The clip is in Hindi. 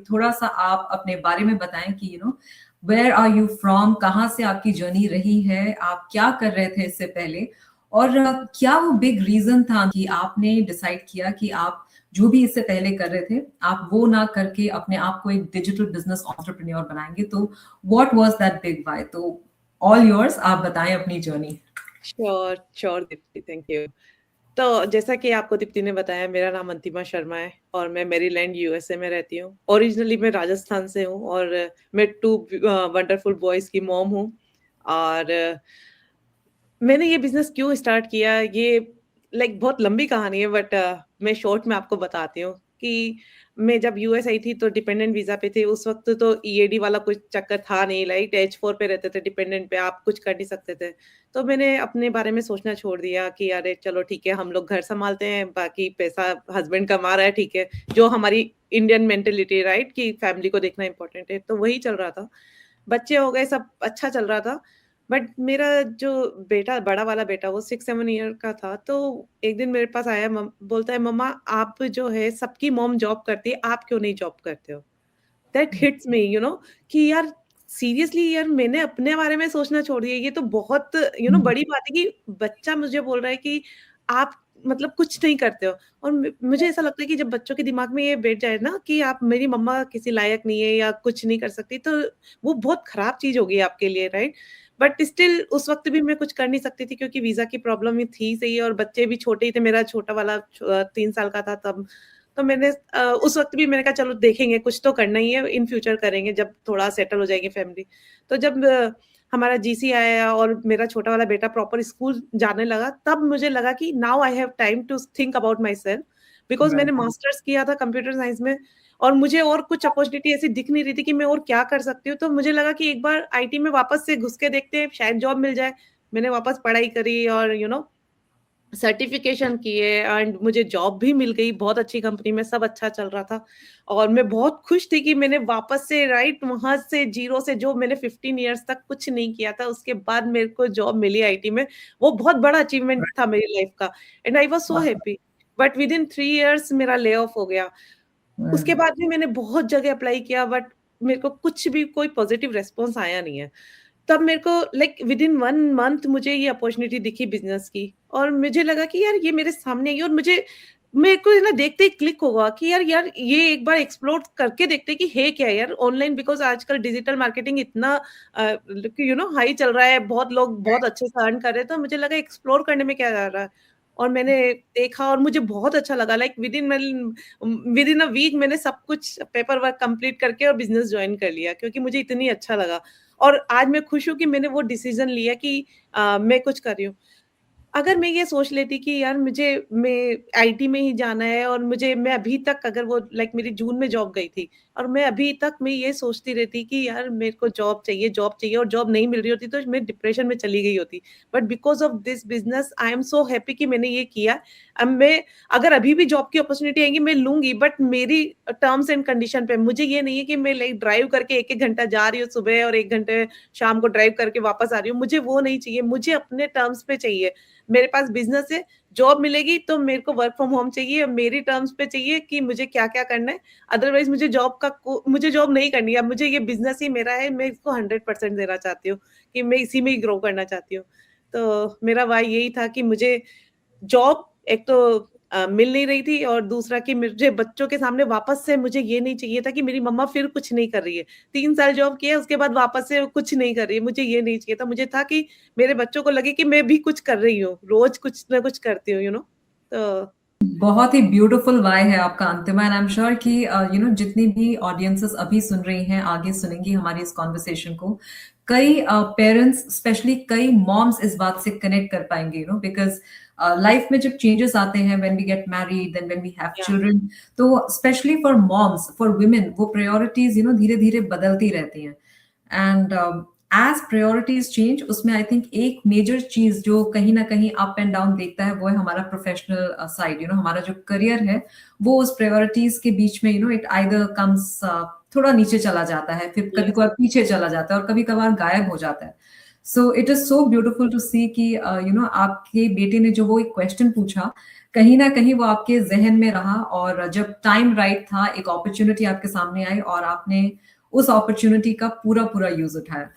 थोड़ा सा आप अपने बारे में बताएं कि वेयर आर यू फ्रॉम, कहाँ से आपकी जर्नी रही है, आप क्या कर रहे थे इससे पहले, और क्या वो बिग रीजन था कि आपने डिसाइड किया कि आप जो भी इससे पहले कर रहे थे आप वो ना करके अपने आप को एक डिजिटल बिजनेस एंटरप्रेन्योर बनाएंगे। तो what was that big why? तो ऑल योर्स, आप बताएं अपनी journey. Sure sure Deepti, thank you. तो जैसा कि आपको दीप्ति ने बताया, मेरा नाम अंतिमा शर्मा है और मैं मैरीलैंड यूएसए में रहती हूँ। ओरिजिनली मैं राजस्थान से हूँ और मैं 2 वंडरफुल बॉयज की मॉम हूँ। और मैंने ये बिजनेस क्यों स्टार्ट किया, ये बहुत लंबी कहानी है, बट मैं शॉर्ट में आपको बताती हूँ कि मैं जब यूएस आई थी तो डिपेंडेंट वीजा पे थी। उस वक्त तो ईएडी वाला कुछ चक्कर था नहीं, H4 पे रहते थे, डिपेंडेंट पे आप कुछ कर नहीं सकते थे। तो मैंने अपने बारे में सोचना छोड़ दिया कि अरे चलो ठीक है, हम लोग घर संभालते हैं, बाकी पैसा हस्बैंड कमा रहा है, ठीक है। जो हमारी इंडियन मेंटेलिटी, राइट, कि फैमिली को देखना इंपॉर्टेंट है, तो वही चल रहा था। बच्चे हो गए, सब अच्छा चल रहा था। बट मेरा जो बेटा, बड़ा वाला बेटा, वो 6-7 ईयर का था। तो एक दिन मेरे पास आया, बोलता है, मम्मा आप जो है, सबकी मॉम जॉब करती है, आप क्यों नहीं जॉब करते हो? दैट हिट्स मी, कि यार सीरियसली यार, मैंने अपने बारे में सोचना छोड़ दिया। ये तो बहुत बड़ी बात है कि बच्चा मुझे बोल रहा है कि आप मतलब कुछ नहीं करते हो। और मुझे ऐसा लगता है कि जब बच्चों के दिमाग में ये बैठ जाए ना कि आप, मेरी मम्मा किसी लायक नहीं है या कुछ नहीं कर सकती, तो वो बहुत खराब चीज होगी आपके लिए, राइट। बट स्टिल उस वक्त भी मैं कुछ कर नहीं सकती थी क्योंकि वीजा की प्रॉब्लम ही थी सही, और बच्चे भी छोटे ही थे। मेरा छोटा वाला 3 साल का था तब। तो मैंने उस वक्त भी मैंने कहा चलो देखेंगे, कुछ तो करना ही है, इन फ्यूचर करेंगे जब थोड़ा सेटल हो जाएगी फैमिली। तो जब हमारा जीसी आया और मेरा छोटा वाला बेटा प्रॉपर स्कूल जाने लगा, तब मुझे लगा कि now I have time to think about myself. Because मैंने मास्टर्स किया था कंप्यूटर साइंस में, और मुझे और कुछ अपॉर्चुनिटी ऐसी दिख नहीं रही थी कि मैं और क्या कर सकती हूँ। तो मुझे लगा कि एक बार आईटी में वापस से घुस के देखते हैं, शायद जॉब मिल जाए। मैंने वापस पढ़ाई करी और सर्टिफिकेशन किए, एंड मुझे जॉब भी मिल गई बहुत अच्छी कंपनी में, सब अच्छा चल रहा था। और मैं बहुत खुश थी कि मैंने वापस से, राइट, वहां से जीरो से, जो मैंने 15 इयर्स तक कुछ नहीं किया था, उसके बाद मेरे को जॉब मिली आईटी में। वो बहुत बड़ा अचीवमेंट था मेरी लाइफ का, and I was so happy. But with in 3 years मेरा ले ऑफ हो गया। उसके बाद भी मैंने बहुत जगह अप्लाई किया, बट मेरे को कुछ भी कोई पॉजिटिव रेस्पॉन्स आया नहीं है। तब मेरे को विद इन 1 मंथ मुझे ये अपॉर्चुनिटी दिखी बिजनेस की, और मुझे लगा कि यार ये मेरे सामने आई, और मेरे को ना देखते ही क्लिक होगा कि यार यार ये एक बार एक्सप्लोर करके देखते कि है क्या यार ऑनलाइन। बिकॉज आजकल डिजिटल मार्केटिंग इतना हाई चल रहा है, बहुत लोग बहुत अच्छे से अर्न कर रहे हैं, तो मुझे लगा एक्सप्लोर करने में क्या जा रहा है। और मैंने देखा और मुझे बहुत अच्छा लगा। विद इन अ वीक मैंने सब कुछ पेपर वर्क कंप्लीट करके और बिजनेस ज्वाइन कर लिया, क्योंकि मुझे इतनी अच्छा लगा। और आज मैं खुश हूँ कि मैंने वो डिसीजन लिया कि मैं कुछ कर रही हूँ। अगर मैं ये सोच लेती कि यार मैं आईटी में ही जाना है, और मैं अभी तक, अगर वो मेरी जून में जॉब गई थी, और मैं अभी तक मैं ये सोचती रहती कि यार मेरे को जॉब चाहिए, जॉब चाहिए, और जॉब नहीं मिल रही होती, तो मैं डिप्रेशन में चली गई होती। But because of this business I am so happy कि मैंने ये किया। अब मैं, अगर अभी भी जॉब की अपॉर्चुनिटी आएंगी मैं लूंगी, बट मेरी टर्म्स एंड कंडीशन पे। मुझे ये नहीं है कि मैं ड्राइव करके 1-1 घंटा जा रही हूँ सुबह और 1 घंटे शाम को ड्राइव करके वापस आ रही हूँ। मुझे वो नहीं चाहिए, मुझे अपने टर्म्स पे चाहिए। मेरे पास बिजनेस है, जॉब मिलेगी तो मेरे को वर्क फ्रॉम होम चाहिए, मेरी टर्म्स पे चाहिए कि मुझे क्या क्या करना है। अदरवाइज मुझे जॉब नहीं करनी है। मुझे ये बिजनेस ही मेरा है, मैं इसको 100% देना चाहती हूँ, कि मैं इसी में ही ग्रो करना चाहती हूँ। तो मेरा वाई यही था कि मुझे जॉब एक तो मिल नहीं रही थी, और दूसरा कि मुझे बच्चों के सामने वापस से, मुझे ये नहीं चाहिए था कि मेरी मम्मा फिर कुछ नहीं कर रही है। 3 साल जॉब किया, उसके बाद वापस से कुछ नहीं कर रही है, मुझे ये नहीं चाहिए था। मुझे था कि मेरे बच्चों को लगे कि मैं भी कुछ कर रही हूँ, रोज कुछ ना कुछ करती हूँ, तो बहुत ही ब्यूटीफुल वाई है आपका अंतिमा, एंड आई एम श्योर कि जितनी भी ऑडियंसेस अभी सुन रही हैं, आगे सुनेंगी हमारी इस कॉन्वर्सेशन को, कई पेरेंट्स, स्पेशली कई मॉम्स इस बात से कनेक्ट कर पाएंगे, बिकॉज लाइफ में जब चेंजेस आते हैं, when we get married, then when we have या चिल्ड्रन, तो specially for moms, for women, वो प्रायोरिटीज धीरे धीरे बदलती रहती हैं। एंड एज प्रायोरिटीज चेंज, उसमें आई थिंक एक मेजर चीज जो कहीं ना कहीं अप एंड डाउन देखता है, वो है हमारा प्रोफेशनल साइड। हमारा जो करियर है वो उस प्रायोरिटीज के बीच में इट आइदर कम्स, थोड़ा नीचे चला जाता है, फिर कभी यस, कभार पीछे चला जाता है, और कभी कभार गायब हो जाता है। So it is so beautiful to see कि आपके बेटे ने जो वो एक क्वेश्चन पूछा, कहीं न कहीं वो आपके ज़हन में रहा और जब टाइम राइट था, एक अपॉर्च्युनिटी आपके सामने आई और आपने उस अपॉर्च्युनिटी का पूरा-पूरा यूज़ उठाया।